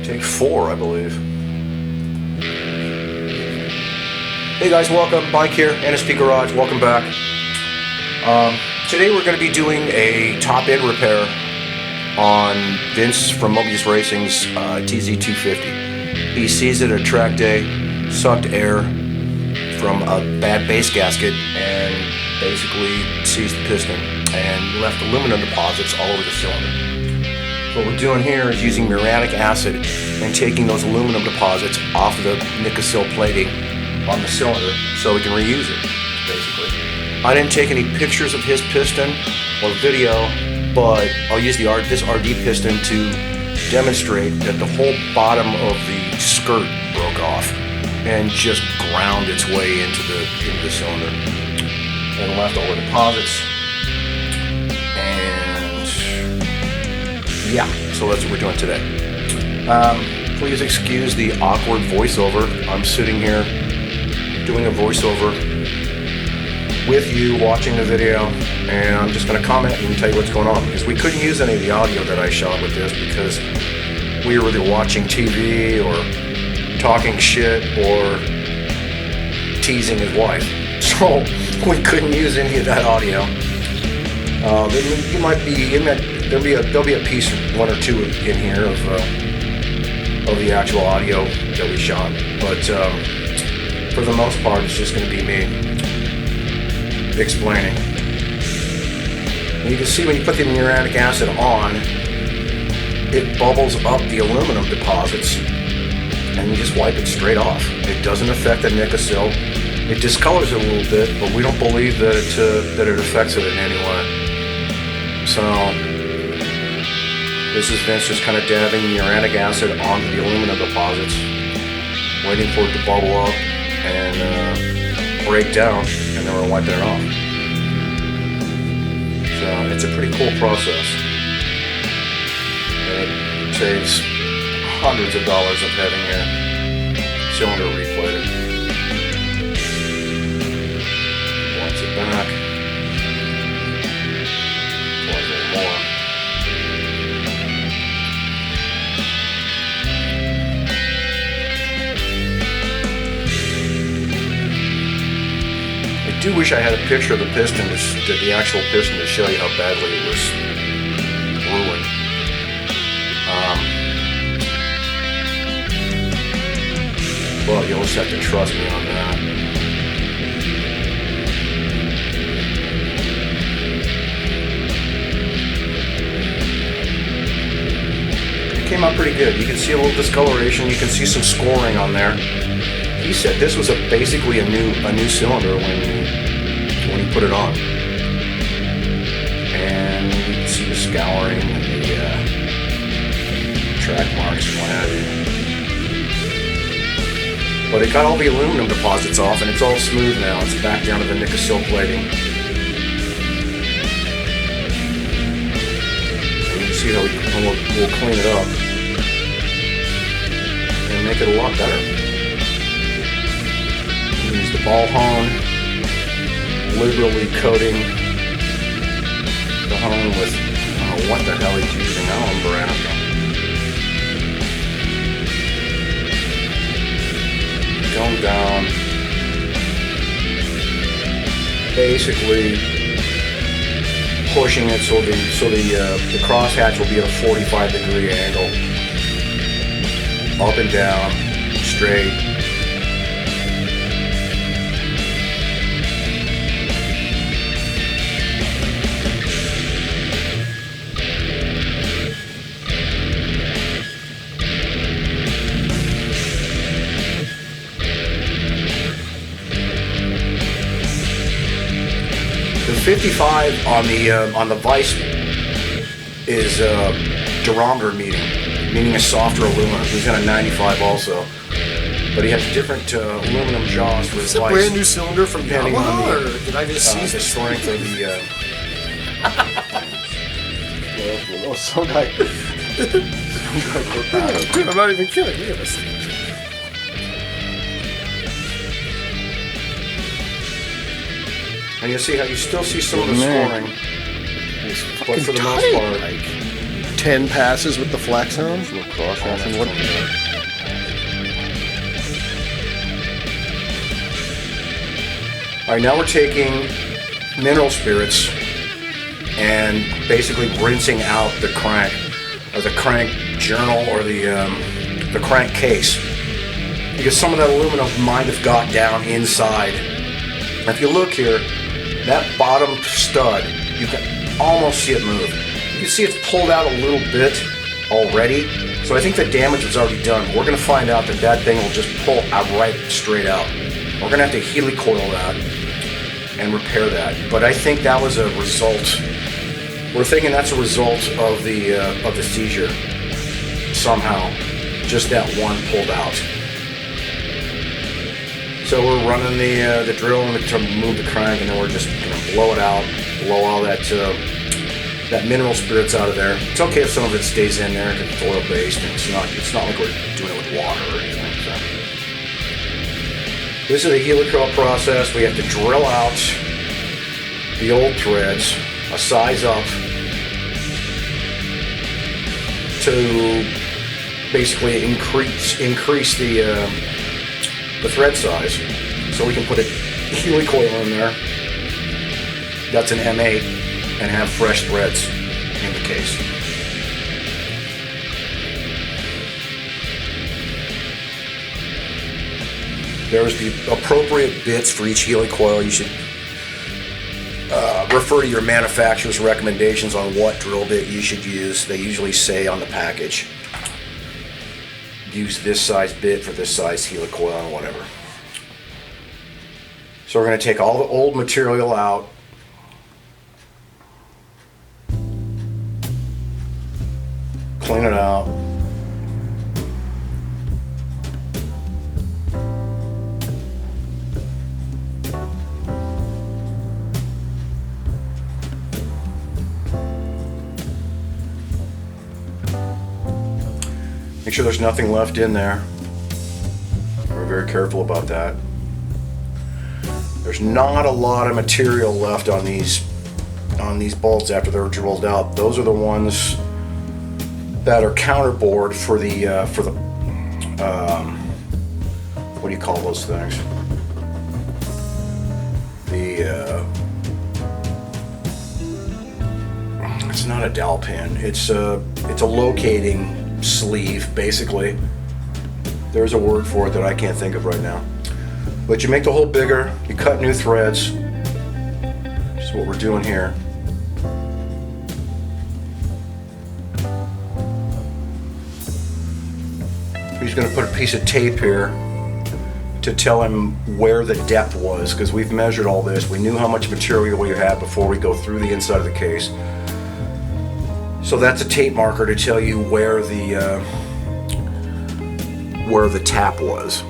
Take 4, I believe. Hey guys, welcome. Mike here, NSP Garage. Welcome back. Today we're going to be doing a top-end repair on Vince from Mobius Racing's TZ250. He sees it at track day, sucked air from a bad base gasket, and basically seized the piston and left aluminum deposits all over the cylinder. What we're doing here is using muriatic acid and taking those aluminum deposits off of the Helicoil plating on the cylinder so we can reuse it, basically. I didn't take any pictures of his piston or video, but I'll use this RD piston to demonstrate that the whole bottom of the skirt broke off and just ground its way into the cylinder and left all the deposits. Yeah, so that's what we're doing today. Please excuse the awkward voiceover. I'm sitting here doing a voiceover with you watching the video, and I'm just going to comment and tell you what's going on, because we couldn't use any of the audio that I shot with this because we were either watching TV or talking shit or teasing his wife. So we couldn't use any of that audio. There'll be a piece, 1 or 2 in here of the actual audio that we shot, but for the most part, it's just going to be me explaining. And you can see when you put the muriatic acid on, it bubbles up the aluminum deposits, and you just wipe it straight off. It doesn't affect the Helicoil. It discolors it a little bit, but we don't believe that it affects it in any way. So this is Vince just kind of dabbing muriatic acid onto the aluminum deposits, waiting for it to bubble up and break down, and then we're wiping it off. So it's a pretty cool process, and it saves hundreds of dollars of having your cylinder replated. Wipes it back. Wipe a little more. I do wish I had a picture of the piston, the actual piston, to show you how badly it was ruined. Well, you'll just have to trust me on that. It came out pretty good. You can see a little discoloration. You can see some scoring on there. He said this was basically a new cylinder when he put it on, and you can see the scouring and the track marks and what have you. But it got all the aluminum deposits off, and it's all smooth now. It's back down to the Helicoil plating. And you can see how we'll clean it up and make it a lot better. Use the ball hone, liberally coating the hone with, I don't know what the hell he's using, alum brass. Going down, basically pushing it so the crosshatch will be at a 45-degree angle, up and down, straight. The 55 on the vise is Duronger meaning a softer aluminum. He's got a 95 also, but he has different aluminum jaws for his vise. Is it a brand new cylinder from Yamaha, or did I just see the strength of the? Some guy. I'm not even kidding. Look at this thing. And you see how you still see some of the scoring, but for the most part, 10 passes with the flex on. Little cross action. What? All right, now we're taking mineral spirits and basically rinsing out the crank, or the crank journal, or the crankcase, because some of that aluminum might have got down inside. If you look here, that bottom stud, you can almost see it move. You can see it's pulled out a little bit already, so I think the damage was already done. We're going to find out that that thing will just pull out right straight out. We're going to have to helicoil that and repair that. But I think that was a result. We're thinking that's a result of the seizure. Somehow, just that one pulled out. So we're running the drill to move the crank, and then we're just going to blow it out, blow all that mineral spirits out of there. It's okay if some of it stays in there because it's oil based, and it's not like we're doing it with water or anything. So this is the helicoil process. We have to drill out the old threads, a size up, to basically increase the thread size, so we can put a helicoil in there that's an M8 and have fresh threads in the case. There's the appropriate bits for each helicoil. You should refer to your manufacturer's recommendations on what drill bit you should use. They usually say on the package, use this size bit for this size helicoil and whatever. So we're going to take all the old material out. Clean it out. Make sure there's nothing left in there. We're very careful about that. There's not a lot of material left on these bolts after they're drilled out. Those are the ones that are counterbored for the what do you call those things? It's not a dowel pin. It's a locating sleeve, basically. There's a word for it that I can't think of right now. But you make the hole bigger, you cut new threads, which is what we're doing here. He's going to put a piece of tape here to tell him where the depth was, because we've measured all this. We knew how much material we had before we go through the inside of the case. So that's a tape marker to tell you where the tap was,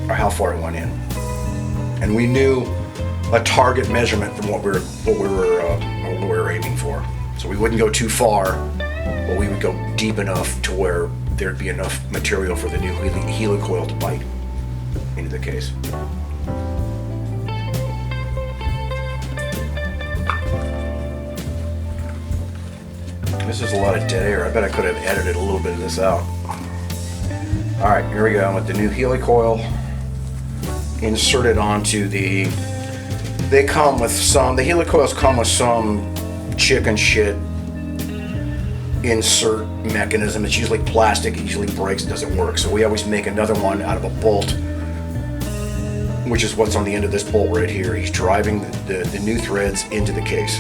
or how far it went in. And we knew a target measurement from what we were aiming for. So we wouldn't go too far, but we would go deep enough to where there'd be enough material for the new helicoil to bite into the case. This is a lot of dead air. I bet I could have edited a little bit of this out. All right, here we go with the new helicoil inserted onto the. The helicoils come with some chicken shit insert mechanism. It's usually plastic. It usually breaks. It doesn't work. So we always make another one out of a bolt, which is what's on the end of this bolt right here. He's driving the new threads into the case.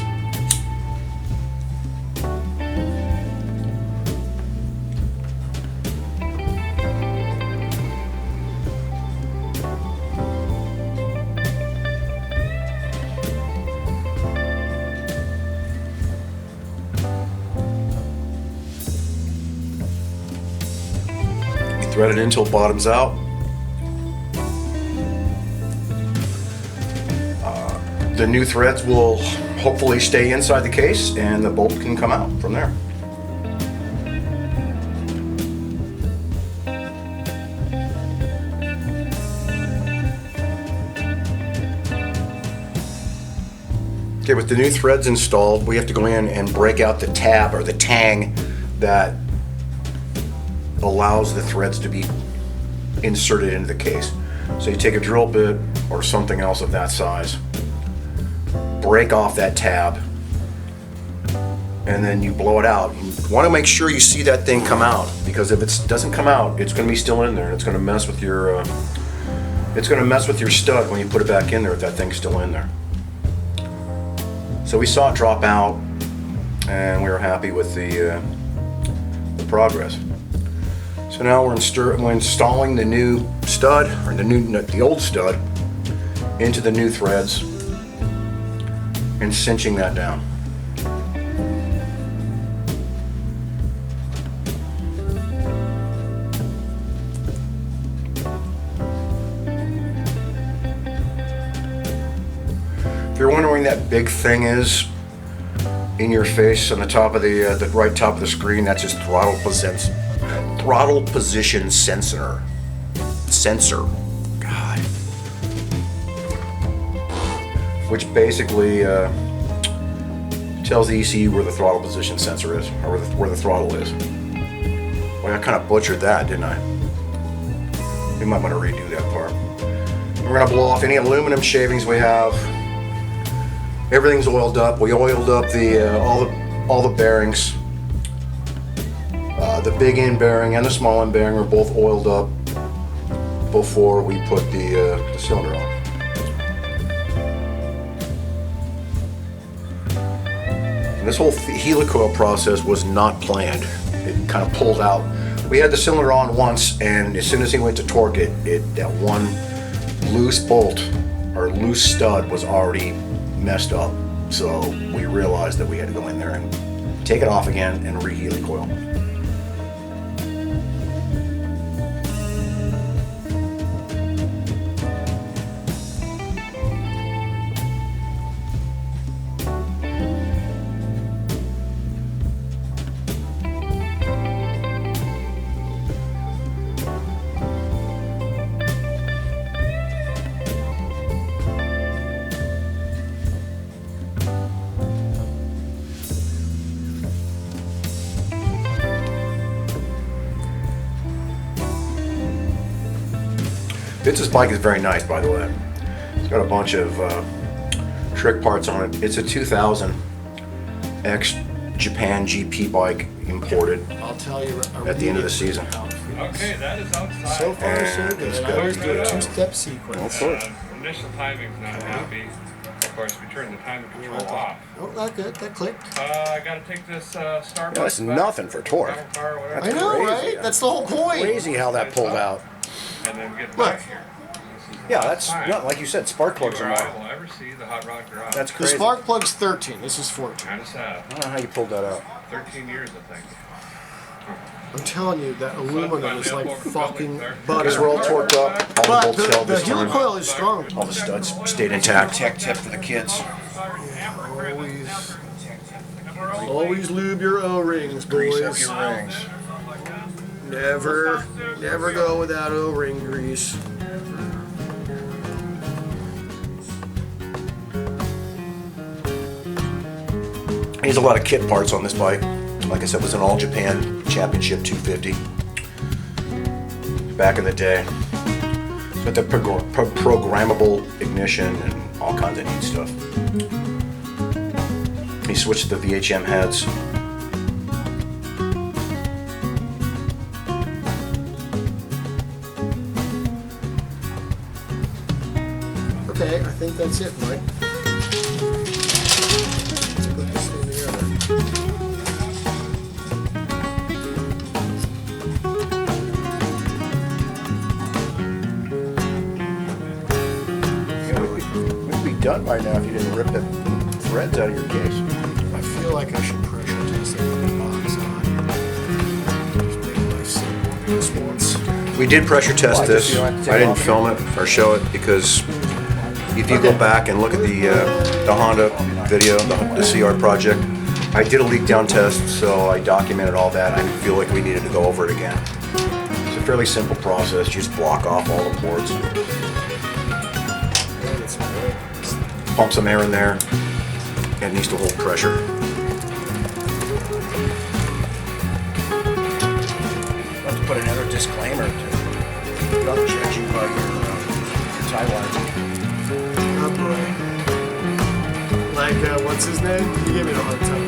Thread it until it bottoms out. The new threads will hopefully stay inside the case, and the bolt can come out from there. Okay, with the new threads installed, we have to go in and break out the tab or the tang that allows the threads to be inserted into the case. So you take a drill bit or something else of that size, break off that tab, and then you blow it out. You want to make sure you see that thing come out, because if it doesn't come out, it's going to be still in there, and it's going to mess with your stud when you put it back in there if that thing's still in there. So we saw it drop out, and we were happy with the progress. So now we're installing the new stud, or the old stud, into the new threads and cinching that down. If you're wondering that big thing is in your face on the top of the right top of the screen, that's just throttle position sensor. God. Which basically tells the ECU where the throttle position sensor is, or where the throttle is. Well, I kind of butchered that, didn't I? We might want to redo that part. We're going to blow off any aluminum shavings we have. Everything's oiled up. We oiled up all the bearings. The big end bearing and the small end bearing were both oiled up before we put the cylinder on. And this whole helicoil process was not planned. It kind of pulled out. We had the cylinder on once, and as soon as he went to torque it, that one loose bolt or loose stud was already messed up. So we realized that we had to go in there and take it off again and re-helicoil. Vince's bike is very nice, by the way. It's got a bunch of trick parts on it. It's a 2000 Japan GP bike imported I'll tell you at the end of the season. Okay, that is outside. So far, so good. I always do a two-step sequence. Of course. Initial timing's not happy. Of course, we turned the timing control off. Oh, not good. That clicked. I gotta take this Starbucks. That's back, nothing for torque. gravel car, whatever, I know, crazy. right? That's the whole point. Crazy how that pulled out. and then get Look. back here. This is Yeah, not that's fine. like you said, spark plugs are Anywhere I not. will ever see the hot rod garage. That's The crazy. spark plug's 13. This is 14. kind of sad. I don't know how you pulled that out. 13 years, I think. I'm telling you, that aluminum is like fucking butter. Because we're all torqued up, all the But bolts held the this time. helicoil is strong. All the studs stayed intact. Tech tip for the kids. Always lube your O-rings, Grease up boys. your rings. Never go without O-ring grease. There's a lot of kit parts on this bike. Like I said, it was an All Japan Championship 250 back in the day. So the programmable ignition and all kinds of neat stuff. He switched the VHM heads. Okay, I think that's it, Mike. Let's put this thing together. Yeah, we'd be done by now if you didn't rip the threads out of your case. I feel like I should pressure test it with the box on. Just make life simple. This once. We did pressure test Why, this. just you don't have to take I it didn't off? film it or show it because if you go back and look at the Honda video, the CR project, I did a leak down test, so I documented all that. I feel like we needed to go over it again. It's a fairly simple process. You just block off all the ports, pump some air in there, and it needs to hold pressure. put another disclaimer to not judge you by your tie lines. Oh boy. Like, what's his name? He gave me a hard time.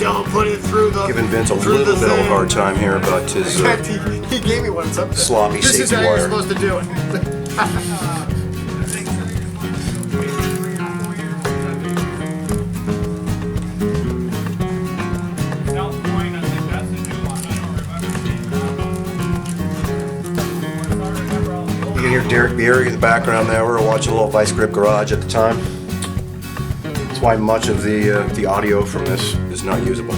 Don't put it through the. Giving Vince a through little the bit of a thing. hard time here about his In fact, he gave me one sometime. sloppy This is safety how you're wire. supposed to do it. South Point, I think that's the new one. I don't remember. You can hear Derek Beery in the background there. We were watching a little Vice Grip Garage at the time. That's why much of the audio from this is not usable.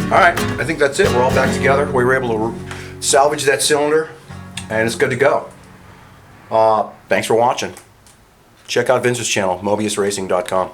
All right, I think that's it. We're all back together. We were able to salvage that cylinder, and it's good to go. Thanks for watching. Check out Vince's channel, mobiusracing.com.